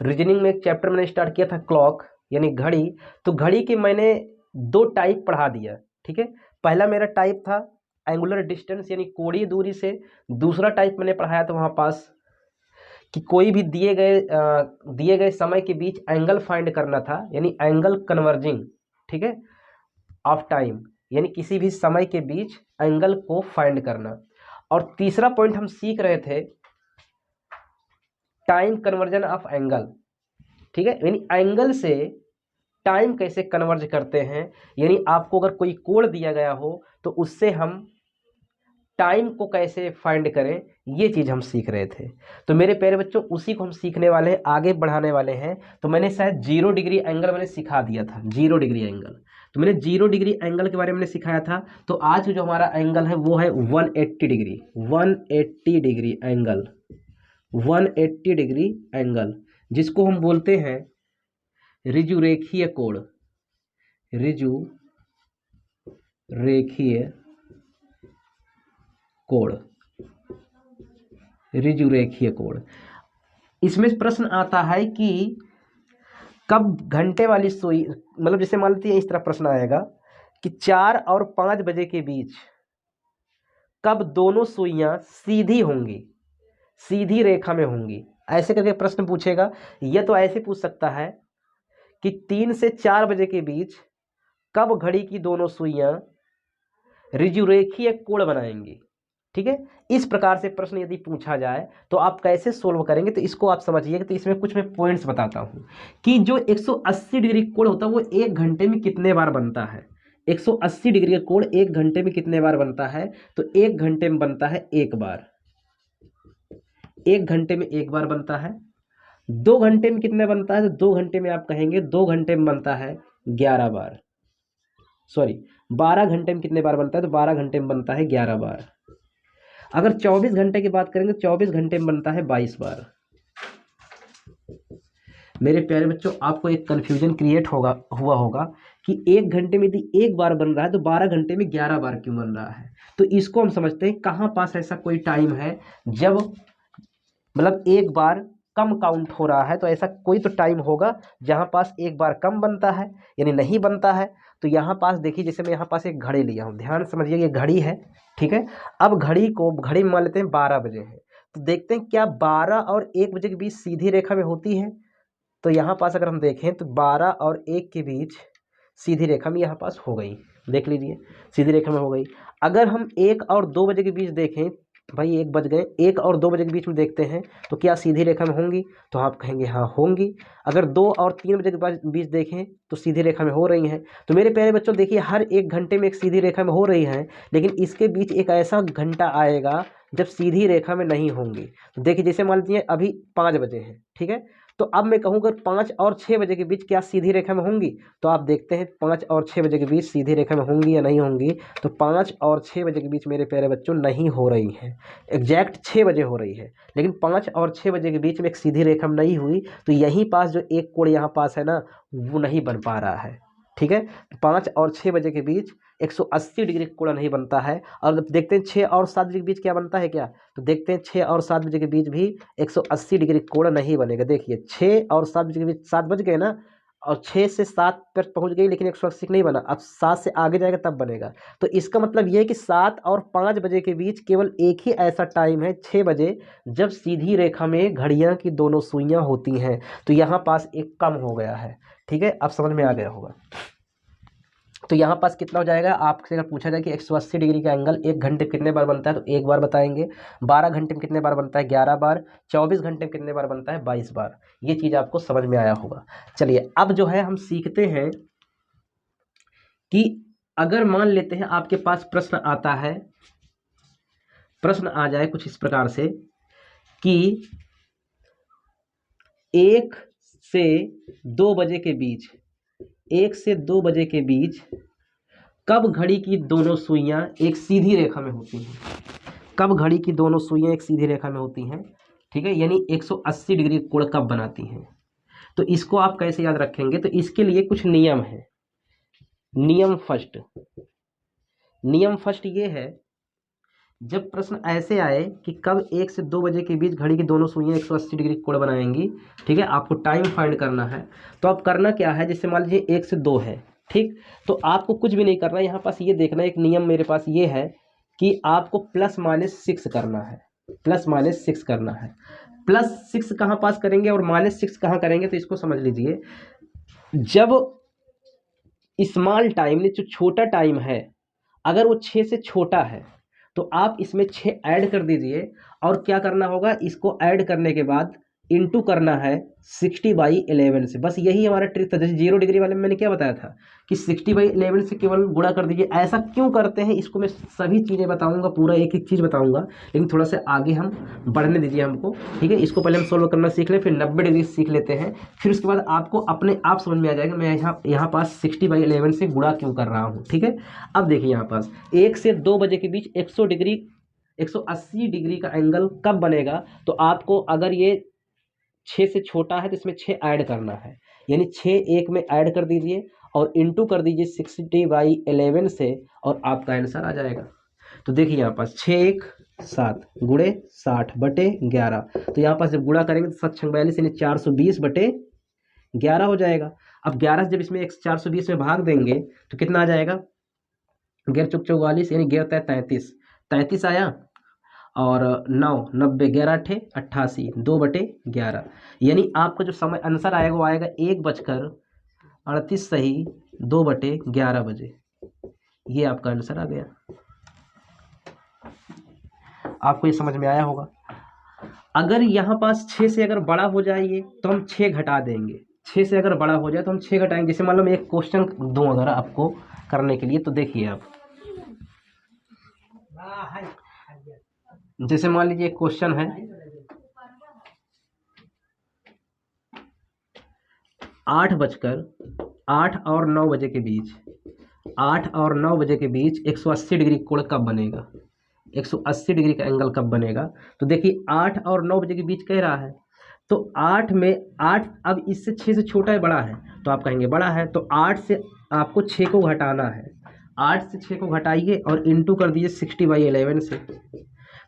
Reasoning में एक chapter मैंने स्टार्ट किया था क्लॉक यानी घड़ी। तो घड़ी के मैंने 2 टाइप पढ़ा दिया, ठीक है। पहला मेरा टाइप था एंगुलर डिस्टेंस यानी कोणीय दूरी से। दूसरा टाइप मैंने पढ़ाया था वहाँ पास कि कोई भी दिए गए समय के बीच एंगल फाइंड करना था यानी एंगल कन्वर्जिंग, ठीक है, ऑफ टाइम यानी किसी भी समय के बीच एंगल को फाइंड करना। और तीसरा पॉइंट हम सीख रहे थे टाइम कन्वर्जन ऑफ एंगल, ठीक है, यानी एंगल से टाइम कैसे कन्वर्ज करते हैं, यानी आपको अगर कोई कोण दिया गया हो तो उससे हम टाइम को कैसे फाइंड करें, ये चीज़ हम सीख रहे थे। तो मेरे प्यारे बच्चों उसी को हम सीखने वाले हैं, आगे बढ़ाने वाले हैं। तो मैंने शायद 0 डिग्री एंगल मैंने सिखा दिया था, 0 डिग्री एंगल। तो मैंने 0 डिग्री एंगल के बारे में सिखाया था। तो आज जो हमारा एंगल है वो है 180 degree, 180 degree angle, 180 degree angle, जिसको हम बोलते हैं ऋजुरेखीय कोण, ऋजुरेखीय कोण, ऋजुरेखीय कोण। इसमें प्रश्न आता है कि कब घंटे वाली सुई, मतलब जैसे मान लीजिए इस तरह प्रश्न आएगा कि 4 और 5 बजे के बीच कब दोनों सुइयां सीधी होंगी, सीधी रेखा में होंगी, ऐसे करके प्रश्न पूछेगा। यह तो ऐसे पूछ सकता है कि 3 से 4 बजे के बीच कब घड़ी की दोनों सुइयां ऋजुरेखीय कोण बनाएंगी, ठीक है। इस प्रकार से प्रश्न यदि पूछा जाए तो आप कैसे सोल्व करेंगे, तो इसको आप समझिएगा। तो इसमें कुछ मैं पॉइंट्स बताता हूं कि जो 180 डिग्री कोण होता है वो 1 घंटे में कितने बार बनता है। 180 डिग्री का कोण 1 घंटे में कितने बार बनता है, तो 1 घंटे में बनता है 1 बार, 1 घंटे में 1 बार बनता है। 2 घंटे में कितने बनता है, तो 2 घंटे में आप कहेंगे 2 घंटे में बनता है 11 बार, सॉरी 12 घंटे में कितने बार बनता है, तो 12 घंटे में बनता है 11 बार। अगर 24 घंटे की बात करेंगे 24 घंटे में बनता है 22 बार। मेरे प्यारे बच्चों आपको एक कन्फ्यूजन क्रिएट हुआ होगा कि 1 घंटे में यदि 1 बार बन रहा है तो 12 घंटे में 11 बार क्यों बन रहा है। तो इसको हम समझते हैं कहाँ पास ऐसा कोई टाइम है जब मतलब 1 बार कम काउंट हो रहा है, तो ऐसा कोई तो टाइम होगा जहाँ पास 1 बार कम बनता है यानी नहीं बनता है। तो यहाँ पास देखिए, जैसे मैं यहाँ पास एक घड़ी लिया हूँ, ध्यान समझिए ये घड़ी है, ठीक है। अब घड़ी में मान लेते हैं 12 बजे है, तो देखते हैं क्या 12 और 1 बजे के बीच सीधी रेखा में होती है। तो यहाँ पास अगर हम देखें तो 12 और 1 के बीच सीधी रेखा में यहाँ पास हो गई, देख लीजिए सीधी रेखा में हो गई। अगर हम 1 और 2 बजे के बीच देखें, भाई 1 बज गए, 1 और 2 बजे के बीच में देखते हैं तो क्या सीधी रेखा में होंगी, तो आप कहेंगे हाँ होंगी। अगर 2 और 3 बजे के बीच देखें तो सीधी रेखा में हो रही हैं। तो मेरे प्यारे बच्चों देखिए हर 1 घंटे में एक सीधी रेखा में हो रही है, लेकिन इसके बीच एक ऐसा घंटा आएगा जब सीधी रेखा में नहीं होंगी। तो देखिए जैसे मान लीजिए अभी 5 बजे हैं, ठीक है। तो अब मैं कहूँगा 5 और 6 बजे के बीच क्या सीधी रेखा में होंगी, तो आप देखते हैं 5 और 6 बजे के बीच सीधी रेखा में होंगी या नहीं होंगी। तो 5 और 6 बजे के बीच मेरे प्यारे बच्चों नहीं हो रही है, एग्जैक्ट 6 बजे हो रही है, लेकिन 5 और 6 बजे के बीच में एक सीधी रेखा में नहीं हुई। तो यहीं पास जो एक कोण यहाँ पास है ना वो नहीं बन पा रहा है, ठीक है। 5 और 6 बजे के बीच 180 डिग्री कोण नहीं बनता है। और जब देखते हैं 6 और 7 बजे के बीच क्या बनता है क्या, तो देखते हैं 6 और 7 बजे के बीच भी 180 डिग्री कोण नहीं बनेगा। देखिए 6 और 7 बजे के बीच 7 बज गए ना, और 6 से 7 पर पहुंच गई लेकिन 180 नहीं बना, अब 7 से आगे जाएगा तब बनेगा। तो इसका मतलब ये है कि 7 और 5 बजे के बीच केवल एक ही ऐसा टाइम है 6 बजे जब सीधी रेखा में घड़ियां की दोनों सुइयां होती हैं। तो यहाँ पास एक कम हो गया है, ठीक है, अब समझ में आ गया होगा। तो यहाँ पास कितना हो जाएगा, आपसे अगर पूछा जाए कि 180 डिग्री का एंगल 1 घंटे में कितने बार बनता है तो 1 बार बताएंगे। 12 घंटे में कितने बार बनता है 11 बार। 24 घंटे में कितने बार बनता है 22 बार। ये चीज़ आपको समझ में आया होगा। चलिए अब जो है हम सीखते हैं कि अगर मान लेते हैं आपके पास प्रश्न आता है, प्रश्न आ जाए कुछ इस प्रकार से कि 1 से 2 बजे के बीच, 1 से 2 बजे के बीच कब घड़ी की दोनों सुइयां एक सीधी रेखा में होती हैं, कब घड़ी की दोनों सुइयां एक सीधी रेखा में होती हैं, ठीक है, यानी 180 डिग्री कोण कब बनाती हैं। तो इसको आप कैसे याद रखेंगे, तो इसके लिए कुछ नियम है। नियम फर्स्ट ये है, जब प्रश्न ऐसे आए कि कब 1 से 2 बजे के बीच घड़ी की दोनों सुइयां 180 डिग्री कोण बनाएंगी, ठीक है, आपको टाइम फाइंड करना है। तो अब करना क्या है, जैसे मान लीजिए 1 से 2 है, ठीक, तो आपको कुछ भी नहीं करना, यहाँ पास ये देखना, एक नियम मेरे पास ये है कि आपको +-6 करना है, +-6 करना है। +6 कहाँ पास करेंगे और -6 कहाँ करेंगे, तो इसको समझ लीजिए। जब स्मॉल टाइम जो छोटा टाइम है, अगर वो 6 से छोटा है तो आप इसमें 6 ऐड कर दीजिए, और क्या करना होगा, इसको ऐड करने के बाद इनटू करना है 60/11 से। बस यही हमारा ट्रिक था। जैसे 0 डिग्री वाले में मैंने क्या बताया था कि 60/11 से केवल गुणा कर दीजिए। ऐसा क्यों करते हैं इसको मैं सभी चीज़ें बताऊंगा, पूरा एक एक चीज़ बताऊंगा, लेकिन थोड़ा सा आगे हम बढ़ने दीजिए हमको, ठीक है। इसको पहले हम सोल्व करना सीख लें, फिर 90 डिग्री सीख लेते हैं, फिर उसके बाद आपको अपने आप समझ में आ जाएगा मैं यहाँ पास 60/11 से गुणा क्यों कर रहा हूँ, ठीक है। अब देखिए यहाँ पास 1 से 2 बजे के बीच 180 डिग्री का एंगल कब बनेगा, तो आपको अगर ये 6 से छोटा है तो इसमें 6 ऐड करना है, यानी 6 एक में ऐड कर दीजिए और इनटू कर दीजिए 60/11 से, और आपका आंसर आ जाएगा। तो देखिए यहाँ पास 6 1 7 गुणे 60/11, तो यहाँ पास जब गुणा करेंगे तो 7×42 यानी 420/11 हो जाएगा। अब 11 जब इसमें 420 में भाग देंगे तो कितना आ जाएगा, 11 चौक 44 यानी 11 33, 33 आया, और 9 90 11 अट्ठे 88 2/11, यानी आपका जो समय आंसर आएगा वो आएगा 1:38 सही 2/11 बजे। ये आपका आंसर आ गया। आपको ये समझ में आया होगा। अगर यहाँ पास 6 से अगर बड़ा हो जाए ये, तो हम 6 घटा देंगे। 6 से अगर बड़ा हो जाए तो हम 6 घटाएंगे। जैसे मान लो मैं एक क्वेश्चन दूँ अगर आपको करने के लिए, तो देखिए आप, जैसे मान लीजिए एक क्वेश्चन है 8 और 9 बजे के बीच, 8 और 9 बजे के बीच 180 डिग्री कोण कब बनेगा, 180 डिग्री का एंगल कब बनेगा। तो देखिए 8 और 9 बजे के बीच कह रहा है, तो 8 में 8 अब इससे 6 से छोटा है बड़ा है, तो आप कहेंगे बड़ा है, तो 8 से आपको 6 को घटाना है, 8 से 6 को घटाइए और इनटू कर दीजिए 60/11 से,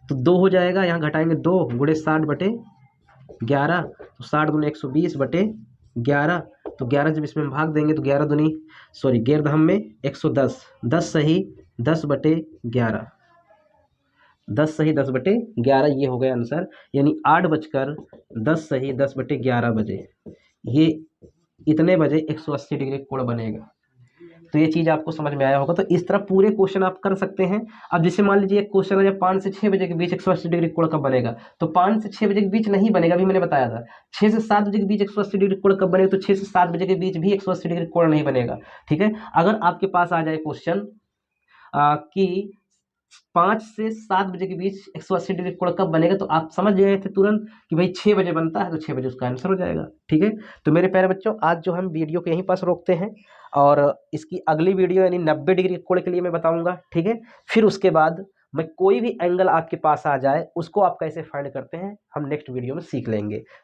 तो 2 हो जाएगा। यहाँ घटाएंगे 2 गुणे 60/11, तो 60 दूनी 120/11, तो 11 जब इसमें भाग देंगे तो 11 दहम में 110, 10 सही 10/11, 10 सही 10/11, ये हो गया आंसर। यानी 8:10 सही 10/11 बजे, ये इतने बजे 180 डिग्री कोण बनेगा। तो ये चीज़ आपको समझ में आया होगा। तो इस तरह पूरे क्वेश्चन आप कर सकते हैं। अब जैसे मान लीजिए एक क्वेश्चन है जब 5 से 6 बजे के बीच 180 डिग्री कोण कब बनेगा, तो 5 से 6 बजे के बीच नहीं बनेगा, अभी मैंने बताया था। 6 से 7 बजे के बीच 180 डिग्री कोण कब बनेगा, तो 6 से 7 बजे के बीच भी 180 डिग्री कोण नहीं बनेगा, ठीक है। अगर आपके पास आ जाए क्वेश्चन कि 5 से 7 बजे के बीच 180 डिग्री कोण कब बनेगा, तो आप समझ गए थे तुरंत कि भाई 6 बजे बनता है, तो 6 बजे उसका आंसर हो जाएगा, ठीक है। तो मेरे प्यारे बच्चों, आज जो हम वीडियो को यहीं पास रोकते हैं, और इसकी अगली वीडियो यानी 90 डिग्री कोण के लिए मैं बताऊंगा, ठीक है। फिर उसके बाद मैं कोई भी एंगल आपके पास आ जाए उसको आप कैसे फाइंड करते हैं हम नेक्स्ट वीडियो में सीख लेंगे।